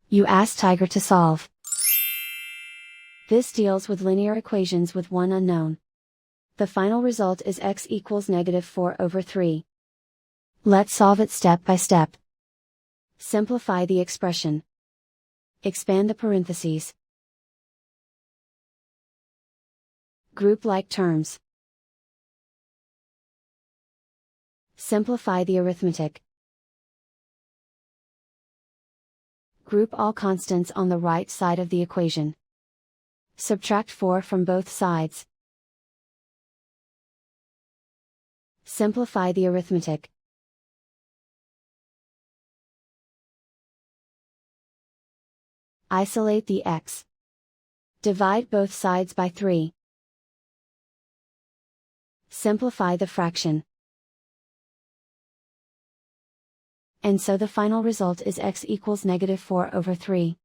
You ask Tiger to solve. This deals with linear equations with one unknown. The final result is x equals -4/3. Let's solve it step by step. Simplify the expression. Expand the parentheses. Group like terms. Simplify the arithmetic. Group all constants on the right side of the equation. Subtract 4 from both sides. Simplify the arithmetic. Isolate the x. Divide both sides by 3. Simplify the fraction. And so the final result is x equals -4/3.